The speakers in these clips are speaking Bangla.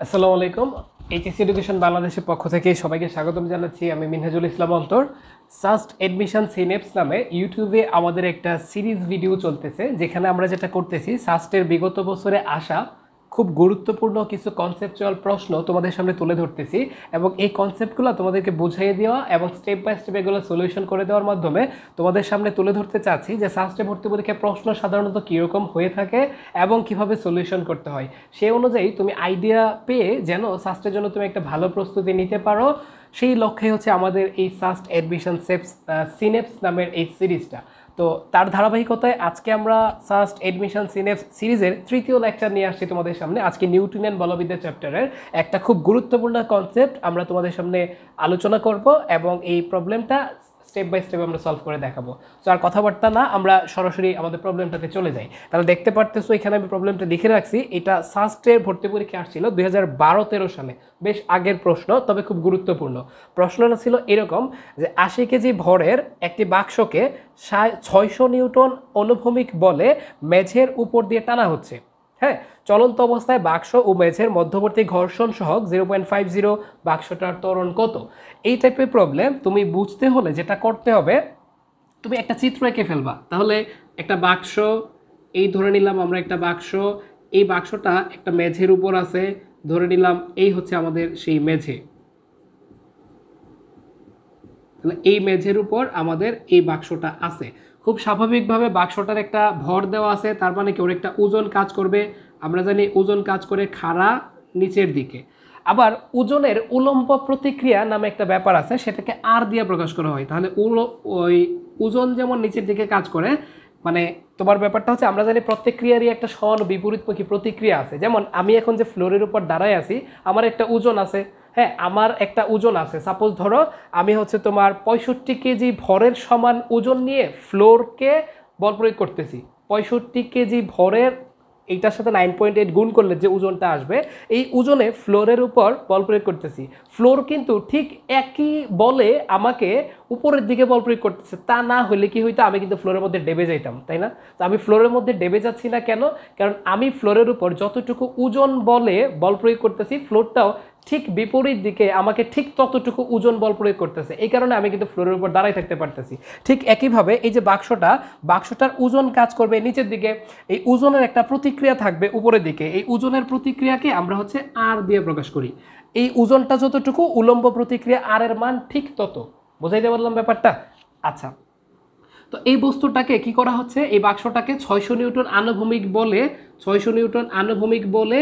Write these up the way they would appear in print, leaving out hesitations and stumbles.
আসসালামু আলাইকুম। এইচএসসি এডুকেশন বাংলাদেশের পক্ষ থেকে সবাইকে স্বাগতম জানাচ্ছি। আমি মিনহাজুল ইসলাম অন্তর। সাস্ট এডমিশন সিনেপস নামে ইউটিউবে আমাদের একটা সিরিজ ভিডিও চলতেছে, যেখানে আমরা যেটা করতেছি সাস্টের বিগত বছরে আসা খুব গুরুত্বপূর্ণ কিছু কনসেপচুয়াল প্রশ্ন তোমাদের সামনে তুলে ধরতেছি এবং এই কনসেপ্টগুলো তোমাদেরকে বুঝিয়ে দেওয়া এবং স্টেপ বাই স্টেপ এগুলো সলিউশন করে দেওয়ার মাধ্যমে তোমাদের সামনে তুলে ধরতে চাচ্ছি যে সাস্টে ভর্তি পরীক্ষায় প্রশ্ন সাধারণত কীরকম হয়ে থাকে এবং কিভাবে সলিউশন করতে হয়। সেই অনুযায়ী তুমি আইডিয়া পেয়ে যেন সাস্টের জন্য তুমি একটা ভালো প্রস্তুতি নিতে পারো, সেই লক্ষ্যে হচ্ছে আমাদের এই সাস্ট অ্যাডমিশন সিনেপস নামের এই সিরিজটা। তো তার ধারাবাহিকতায় আজকে আমরা সাস্ট এডমিশন সিনেপস সিরিজের তৃতীয় লেকচার নিয়ে আসছি তোমাদের সামনে। আজকে নিউটনিয়ান বলবিদ্যা চ্যাপ্টারের একটা খুব গুরুত্বপূর্ণ কনসেপ্ট আমরা তোমাদের সামনে আলোচনা করব এবং এই প্রবলেমটা স্টেপ বাই স্টেপ আমরা সলভ করে দেখাবো। তো আর কথাবার্তা না, আমরা সরাসরি আমাদের প্রবলেমটাতে চলে যাই। তাহলে দেখতে পারতেছো এখানে আমি প্রবলেমটা লিখে রাখছি। এটা সাস্টের ভর্তি পরীক্ষা আসছিল 2012-13 সালে, বেশ আগের প্রশ্ন, তবে খুব গুরুত্বপূর্ণ। প্রশ্নটা ছিল এরকম যে 80 কেজি ভরের একটি বাক্সকে 600 নিউটন অনুভূমিক বলে মেঝের উপর দিয়ে টানা হচ্ছে। হ্যাঁ, চলন্ত অবস্থায় বাক্স ও মেঝের মধ্যবর্তী ঘর্ষণ সহগ 0.50, বাক্সটার ত্বরণ কত? এই টাইপের প্রবলেম তুমি বুঝতে হলে যেটা করতে হবে, তুমি একটা চিত্র এঁকে ফেলবা। তাহলে একটা বাক্স, এই ধরে নিলাম আমরা একটা বাক্স, এই বাক্সটা একটা মেঝের উপর আছে, ধরে নিলাম এই হচ্ছে আমাদের সেই মেঝে। তাহলে এই মেঝের উপর আমাদের এই বাক্সটা আছে। খুব স্বাভাবিকভাবে বাক্সটার একটা ভর দেওয়া আছে, তার মানে কি ওর একটা ওজন কাজ করবে। আমরা জানি ওজন কাজ করে খাড়া নিচের দিকে। আবার ওজনের উলম্ব প্রতিক্রিয়া নামে একটা ব্যাপার আছে, সেটাকে আর দিয়ে প্রকাশ করা হয়। তাহলে ওই ওজন যেমন নিচের দিকে কাজ করে, মানে তোমার ব্যাপারটা হচ্ছে আমরা জানি প্রত্যেক ক্রিয়ারই একটা সমান বিপরীতমুখী প্রতিক্রিয়া আছে। যেমন আমি এখন যে ফ্লোরের উপর দাঁড়ায় আছি, আমার একটা ওজন আছে। হ্যাঁ, আমার একটা ওজন আছে। সাপোজ ধরো আমি হচ্ছে তোমার 65 কেজি ভরের সমান ওজন নিয়ে ফ্লোরকে বল প্রয়োগ করতেছি। 65 কেজি ভরের এইটার সাথে 9.8 গুণ করলে যে ওজনটা আসবে, এই ওজনে ফ্লোরের উপর বল প্রয়োগ করতেছি। ফ্লোর কিন্তু ঠিক একই বলে আমাকে উপরের দিকে বল প্রয়োগ করতেছে। তা না হলে কি হইতো, আমি কিন্তু ফ্লোরের মধ্যে ডেবে যাইতাম, তাই না? তো আমি ফ্লোরের মধ্যে ডেবে যাচ্ছি না কেন? কারণ আমি ফ্লোরের উপর যতটুকু ওজন বলে বল প্রয়োগ করতেছি, ফ্লোরটাও ঠিক বিপরীত দিকে আমাকে ঠিক ততটুকু ওজন বল প্রয়োগ করতেছে। এই কারণে আমি কিন্তু ফ্লোরের উপর দাঁড়াই থাকতে পারতেছি। ঠিক একইভাবে এই যে বাক্সটার ওজন কাজ করবে নিচের দিকে, এই ওজনের একটা প্রতিক্রিয়া থাকবে উপরের দিকে। এই ওজনের প্রতিক্রিয়াকে আমরা হচ্ছে আর দিয়ে প্রকাশ করি। এই ওজনটা যতটুকু, উলম্ব প্রতিক্রিয়া আর এর মান ঠিক তত। বুঝাইতে পারলাম ব্যাপারটা? আচ্ছা, তো এই বস্তুটাকে কি করা হচ্ছে, এই বাক্সটাকে 600 নিউটন আনুভূমিক বলে 600 নিউটন আনুভূমিক বলে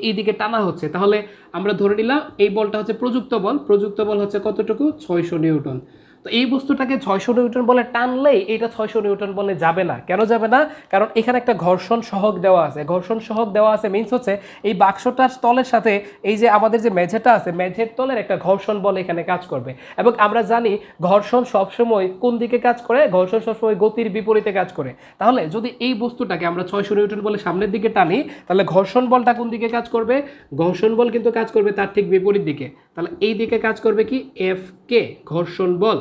এই দিকে টানা হচ্ছে। তাহলে আমরা ধরে নিলাম এই বলটা হচ্ছে প্রযুক্ত বল। প্রযুক্ত বল হচ্ছে কতটুকু? 600 নিউটন। তো এই বস্তুটাকে 600 নিউটন বলে টানলেই এটা 600 নিউটন বলে যাবে না। কেন যাবে না? কারণ এখানে একটা ঘর্ষণ সহগ দেওয়া আছে। ঘর্ষণ সহগ দেওয়া আছে মিন্স হচ্ছে এই বাক্সটার তলের সাথে এই যে আমাদের যে মেঝেটা আছে, মেঝের তলের একটা ঘর্ষণ বল এখানে কাজ করবে। এবং আমরা জানি ঘর্ষণ সবসময় কোন দিকে কাজ করে? ঘর্ষণ সবসময় গতির বিপরীতে কাজ করে। তাহলে যদি এই বস্তুটাকে আমরা 600 নিউটন বলে সামনের দিকে টানি, তাহলে ঘর্ষণ বলটা কোন দিকে কাজ করবে? ঘর্ষণ বল কিন্তু কাজ করবে তার ঠিক বিপরীত দিকে। তাহলে এই দিকে কাজ করবে কি? এফ কে, ঘর্ষণ বল।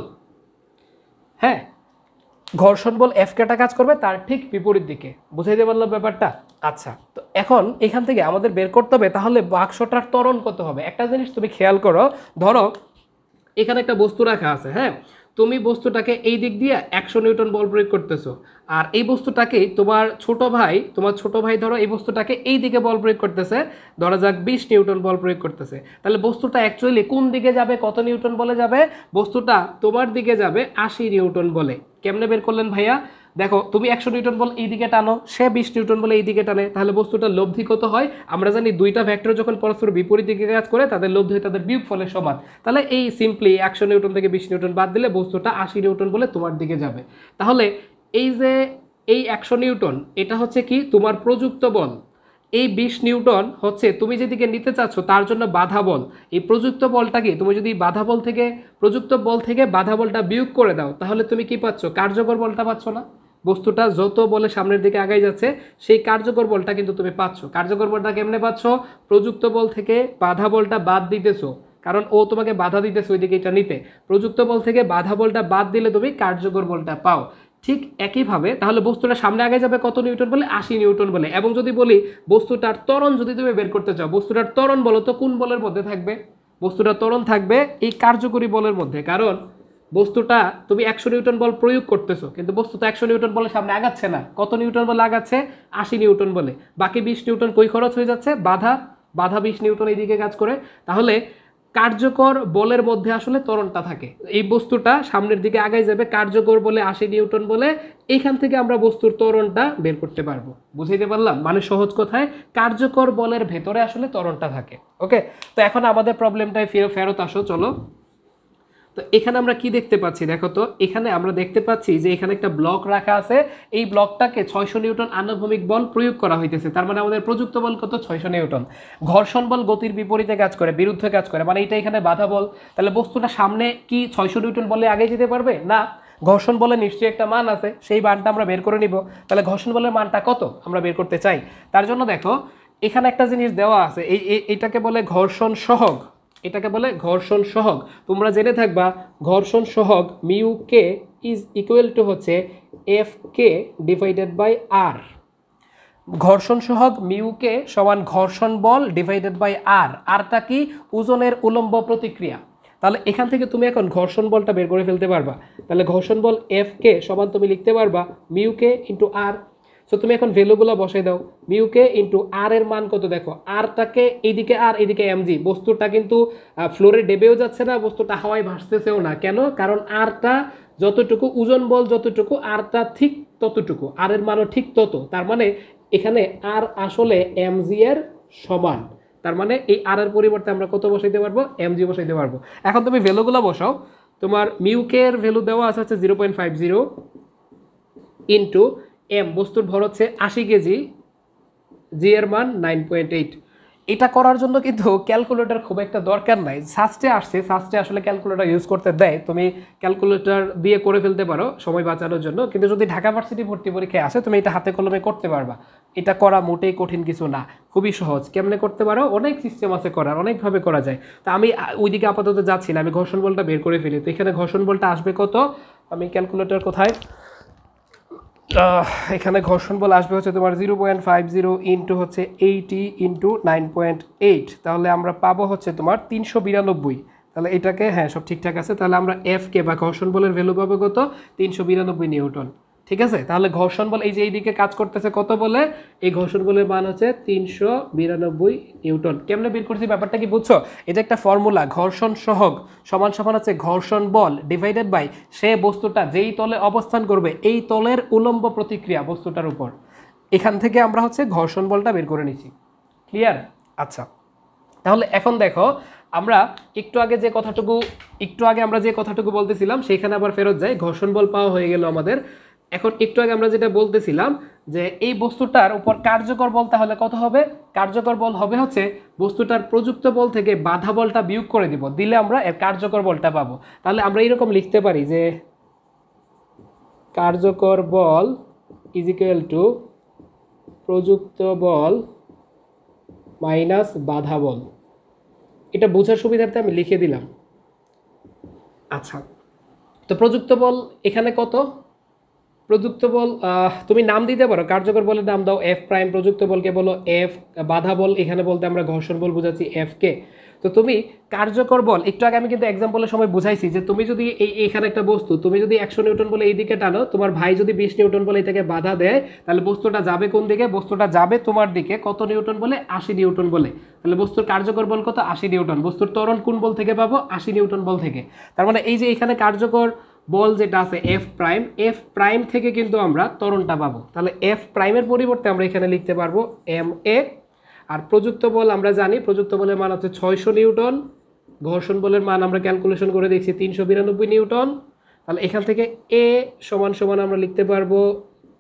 হ্যাঁ, ঘর্ষণ বল এফ কেটা কাজ করবে তার ঠিক বিপরীত দিকে। বুঝাইতে পারলাম ব্যাপারটা? আচ্ছা, তো এখন এখান থেকে আমাদের বের করতে হবে তাহলে বাক্সটার ত্বরণ কত হবে। একটা জিনিস তুমি খেয়াল করো, ধরো এখানে একটা বস্তু রাখা আছে। হ্যাঁ, তুমি বস্তুটাকে এই দিক দিয়ে 100 নিউটন বল প্রয়োগ করতেছো, আর এই বস্তুটাকে তোমার ছোট ভাই ধরো এই বস্তুটাকে এই দিকে বল প্রয়োগ করতেছে, ধরা যাক 20 নিউটন বল প্রয়োগ করতেছে। তাহলে বস্তুটা অ্যাকচুয়ালি কোন দিকে যাবে? কত নিউটন বলে যাবে? বস্তুটা তোমার দিকে যাবে 80 নিউটন বলে। কেমনে বের করলেন ভাইয়া? দেখো, তুমি 100 নিউটন বল এই দিকে টানো, সে 20 নিউটন বলে এই দিকে টানে, তাহলে বস্তুটার লব্ধি কত হয়? আমরা জানি দুইটা ভেক্টর যখন পরস্পর বিপরীত দিকে কাজ করে তাদের লব্ধি হয় তাদের বিয়োগফলের সমান। তাহলে এই সিম্পলি 100 নিউটন থেকে 20 নিউটন বাদ দিলে বস্তুটা 80 নিউটন বলে তোমার দিকে যাবে। তাহলে এই যে এই 100 নিউটন, এটা হচ্ছে কি? তোমার প্রযুক্ত বল। এই 20 নিউটন হচ্ছে তুমি যেদিকে নিতে চাচ্ছ তার জন্য বাধা বল। এই প্রযুক্ত বলটাকে তুমি যদি প্রযুক্ত বল থেকে বাধা বলটা বিয়োগ করে দাও, তাহলে তুমি কি পাচ্ছ? কার্যকর বলটা পাচ্ছ না? বস্তুটা যত বলে সামনের দিকে আগাই যাচ্ছে, সেই কার্যকর বলটা কিন্তু তুমি পাচ্ছ। কার্যকর বলটা কেমনে পাচ্ছ? প্রযুক্ত বল থেকে বাধা বলটা বাদ দিতেছো, কারণ ও তোমাকে বাধা দিতেছে ওইদিকে এটা নিতে। প্রযুক্ত বল থেকে বাধা বলটা বাদ দিলে তুমি কার্যকর বলটা পাও। ঠিক একইভাবে তাহলে বস্তুটা সামনে আগে যাবে কত নিউটন বলে 80 নিউটন বলে। এবং যদি বলি বস্তুটার ত্বরণ যদি তুমি বের করতে চাও, বস্তুটার ত্বরণ বলো তো কোন বলের মধ্যে থাকবে? বস্তুটার ত্বরণ থাকবে এই কার্যকরী বলের মধ্যে, কারণ বস্তুটা তুমি 100 নিউটন বল প্রয়োগ করতেছো কিন্তু বস্তুটা 100 নিউটন বলে সামনে আগাচ্ছে না। কত নিউটন বলে আগাচ্ছে? 80 নিউটন বলে। বাকি 20 নিউটন কই খরচ হয়ে যাচ্ছে? বাধা 20 নিউটন এইদিকে কাজ করে। তাহলে কার্যকর বলের মধ্যে আসলে ত্বরণটা থাকে। এই বস্তুটা সামনের দিকে আগাই যাবে, কার্যকর বলে 80 নিউটন বলে, এইখান থেকে আমরা বস্তুর ত্বরণটা বের করতে পারবো। বুঝাইতে পারলাম? মানে সহজ কথায় কার্যকর বলের ভেতরে আসলে ত্বরণটা থাকে। ওকে, তো এখন আমাদের প্রবলেমটায় ফেরত আসো, চলো। তো এখানে আমরা কি দেখতে পাচ্ছি দেখো তো, এখানে আমরা দেখতে পাচ্ছি যে এখানে একটা ব্লক রাখা আছে, এই ব্লকটাকে 600 নিউটন আনুভূমিক বল প্রয়োগ করা হইতেছে। তার মানে আমাদের প্রযুক্ত বল কত? 600 নিউটন। ঘর্ষণ বল গতির বিপরীতে কাজ করে, বিরুদ্ধে কাজ করে, মানে এটা এখানে বাধা বল। তাহলে বস্তুটা সামনে কি 600 নিউটন বলে আগে যেতে পারবে না? ঘর্ষণ বলে নিশ্চয়ই একটা মান আছে, সেই মানটা আমরা বের করে নিব। তাহলে ঘর্ষণ বলের মানটা কত আমরা বের করতে চাই। তার জন্য দেখো এখানে একটা জিনিস দেওয়া আছে, এটাকে বলে ঘর্ষণ সহগ। এটাকে বলে ঘর্ষণ সহগ। তোমরা জেনে থাকবা ঘর্ষণ সহগ mu K is equal to হচ্ছে এফ কে ডিভাইডেড বাই আর। ঘর্ষণ সহগ মিউ কে সমান ঘর্ষণ বল ডিভাইডেড বাই আর। আরটা কি? ওজনের উলম্ব প্রতিক্রিয়া। তাহলে এখান থেকে তুমি এখন ঘর্ষণ বলটা বের করে ফেলতে পারবা। তাহলে ঘর্ষণ বল এফ কে সমান তুমি লিখতে পারবা মিউ কে ইন্টু আর। সো তুমি এখন ভ্যালুগুলো বসাই দাও। মিউ কে ইন্টু আর এর মান কত দেখো, আরটাকে এইদিকে আর এইদিকে এমজি, বস্তুটা কিন্তু ফ্লোরে ডেবেও যাচ্ছে না, বস্তুটা হাওয়ায় ভাসতেছেও না। কেন? কারণ আরটা যতটুকু ওজন বল যতটুকু, আরটা ঠিক ততটুকু, আর এর মানও ঠিক তত। তার মানে এখানে আর আসলে এমজি এর সমান। তার মানে এই আর এর পরিবর্তে আমরা কত বসাইতে পারবো? এমজি বসাইতে পারবো। এখন তুমি ভ্যালুগুলো বসাও। তোমার মিউ কে এর ভ্যালু দেওয়া আছে হচ্ছে 0.50 ইন্টু এম, বস্তুর ভর হচ্ছে 80 কেজি, জি এর মান 9.8। এটা করার জন্য কিন্তু ক্যালকুলেটর খুব একটা দরকার নাই। সাস্টে আসছে, সাস্টে আসলে ক্যালকুলেটর ইউজ করতে দেয়, তুমি ক্যালকুলেটর দিয়ে করে ফেলতে পারো সময় বাঁচানোর জন্য। কিন্তু যদি ঢাকা ভার্সিটি ভর্তি পরীক্ষায় আসে তুমি এটা হাতে কলমে করতে পারবা। এটা করা মোটেই কঠিন কিছু না, খুবই সহজ। কেমনে করতে পারো? অনেক সিস্টেম আছে করার, অনেকভাবে করা যায়। তো আমি ওইদিকে আপাতত যাচ্ছি না, আমি ঘর্ষণ বলটা বের করে ফেলি। তো এখানে ঘর্ষণ বলটা আসবে কত? আমি ক্যালকুলেটর কোথায়, এখানে ঘর্ষণ বল আসবে হচ্ছে তোমার 0.50 ইন্টু হচ্ছে 80 ইন্টু 9.8। তাহলে আমরা পাবো হচ্ছে তোমার 392। তাহলে এটাকে, হ্যাঁ সব ঠিকঠাক আছে। তাহলে আমরা এফ কে বা ঘর্ষণ বলের ভ্যালু পাবো কত? 392 নিউটন। ঠিক আছে, তাহলে ঘর্ষণ বল এই যে এইদিকে কাজ করতেছে কত বলে, এই ঘর্ষণ বলের মান হচ্ছে 392 নিউটন। কেমনে বের করছি ব্যাপারটা কি বুঝছো? এটা একটা ফর্মুলা, ঘর্ষণ সহগ সমান সমান হচ্ছে ঘর্ষণ বল ডিভাইডেড বাই সে বস্তুটা যেই তলে অবস্থান করবে এই তলের উলম্ব প্রতিক্রিয়া বস্তুটার উপর। এখান থেকে আমরা হচ্ছে ঘর্ষণ বলটা বের করে নিছি। ক্লিয়ার? আচ্ছা, তাহলে এখন দেখো আমরা একটু আগে আমরা যে কথাটুকু বলতেছিলাম সেখানে আবার ফেরত যাই। ঘর্ষণ বল পাওয়া হয়ে গেল আমাদের। এখন একটু আগে আমরা যেটা বলতেছিলাম যে এই বস্তুটার উপর কার্যকর বল তাহলে কত হবে? কার্যকর বল হবে হচ্ছে বস্তুটার প্রযুক্ত বল থেকে বাধা বলটা বিয়োগ করে দিব, দিলে আমরা এর কার্যকর বলটা পাবো। তাহলে আমরা এরকম লিখতে পারি যে কার্যকর বল ইজ ইকুয়াল টু প্রযুক্ত বল মাইনাস বাধা বল। এটা বোঝার সুবিধার্থে আমি লিখে দিলাম। আচ্ছা, তো প্রযুক্ত বল এখানে কত? প্রযুক্ত বল তুমি নাম দিতে পারো, কার্যকর বলের নাম দাও এফ প্রাইম, প্রযুক্ত বলকে বলো এফ, বাধা বল এখানে বলতে আমরা ঘর্ষণ বল বুঝাচ্ছি এফ কে। তো তুমি কার্যকর বল, একটু আগে আমি কিন্তু এক্সাম্পলের সময় বুঝাইছি যে তুমি যদি এখানে একটা বস্তু তুমি যদি 100 নিউটন বলে এইদিকে টানো, তোমার ভাই যদি 20 নিউটন বলে এটাকে বাধা দেয়, তাহলে বস্তুটা যাবে কোন দিকে? বস্তুটা যাবে তোমার দিকে কত নিউটন বলে? 80 নিউটন বলে। তাহলে বস্তুর কার্যকর বল কত? 80 নিউটন। বস্তুর ত্বরণ কোন বল থেকে পাবো? 80 নিউটন বল থেকে। তার মানে এই যে এখানে কার্যকর বল যেটা আছে এফ প্রাইম থেকে কিন্তু আমরা ত্বরণটা পাবো। তাহলে এফ প্রাইমের পরিবর্তে আমরা এখানে লিখতে পারবো এম এ। আর প্রযুক্ত বল আমরা জানি, প্রযুক্ত বলের মান হচ্ছে 600 নিউটন। ঘর্ষণ বলের মান আমরা ক্যালকুলেশন করে দেখছি 392 নিউটন। তাহলে এখান থেকে এ সমান সমান আমরা লিখতে পারবো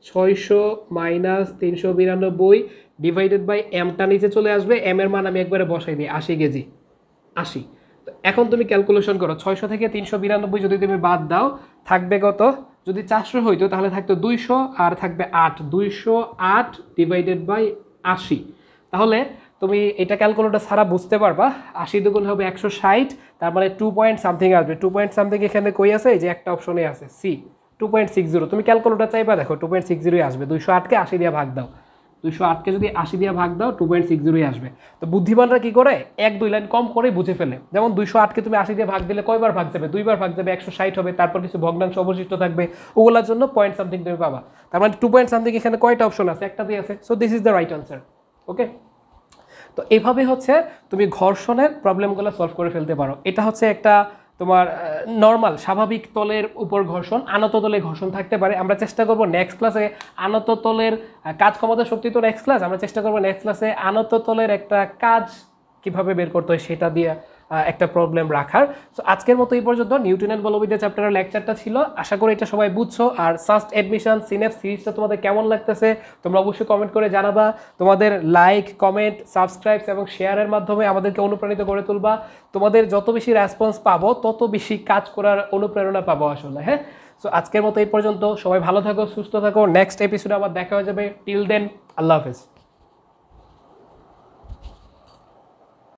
600 মাইনাস 392 ডিভাইডেড বাই এমটা নিচে চলে আসবে। এম এর মান আমি একবারে বসাই দিই 80 কেজি, 80। এখন তুমি ক্যালকুলেশন করো, 600 থেকে 392 যদি তুমি বাদ দাও থাকবে কত? যদি 400 হইতো তাহলে থাকতো 200 আর থাকবে 8, 208 ডিভাইডেড বাই 80। তাহলে তুমি এটা ক্যালকুলেটর ছাড়া বুঝতে পারবা 80 দুগুণ হবে 160, তার মানে 2 পয়েন্ট সামথিং আসবে। 2 পয়েন্ট সামথিং এখানে কই আছে? এই যে একটা অপশনে আছে সি, 2.60 তুমি ক্যালকুলেটর চাইবা দেখো 2.60 আসবে, 208কে 80 দিয়ে ভাগ দাও, 208কে যদি 80 দিয়ে ভাগ দাও 2.60 আসবে। তো বুদ্ধিমানরা কি করে 1-2 লাইন কম করে বুঝে ফেলে, যেমন 208কে তুমি 80 দিয়ে ভাগ দিলে কয়বার ভাগ যাবে, 2বার ভাগ যাবে, 160 হবে, তারপর কিছু ভগ্নাংশ অবশিষ্ট থাকবে, ওগুলোর জন্য পয়েন্ট সামথিং তুমি পাবা। তার মানে 2 পয়েন্ট সামথিং এখানে কয়টা অপশন আছে, একটা দিয়ে আছে, so this is the right answer. Okay, তো এইভাবে হচ্ছে তুমি ঘর্ষণের প্রবলেমগুলো সলভ করে ফেলতে পারো। এটা হচ্ছে একটা তোমার নর্মাল স্বাভাবিক তলের উপর ঘর্ষণ, আনত তলে ঘর্ষণ থাকতে পারে। আমরা চেষ্টা করব নেক্সট ক্লাসে আনত তলের কাজ ক্ষমতা শক্তি তো নেক্সট ক্লাস, আমরা চেষ্টা করব নেক্সট ক্লাসে আনত তলের একটা কাজ কিভাবে বের করতে হয় সেটা দিয়ে একটা প্রবলেম রাখার। সো আজকের মতো এই পর্যন্ত নিউটনের বলবিদ্যা চ্যাপ্টারের লেকচারটা ছিল। আশা করি এটা সবাই বুঝছো। আর সাস্ট অ্যাডমিশন সিনেপস সিরিজটা তোমাদের কেমন লাগতেছে তোমরা অবশ্যই কমেন্ট করে জানাবা। তোমাদের লাইক, কমেন্ট, সাবস্ক্রাইব এবং শেয়ারের মাধ্যমে আমাদেরকে অনুপ্রাণিত করে তুলবা। তোমাদের যত বেশি রেসপন্স পাবো তত বেশি কাজ করার অনুপ্রেরণা পাবো আসলে। হ্যাঁ, সো আজকের মতো এই পর্যন্ত, সবাই ভালো থাকো, সুস্থ থাকো। নেক্সট এপিসোডে আবার দেখা হয়ে যাবে। টিল দেন, আল্লাহ হাফেজ।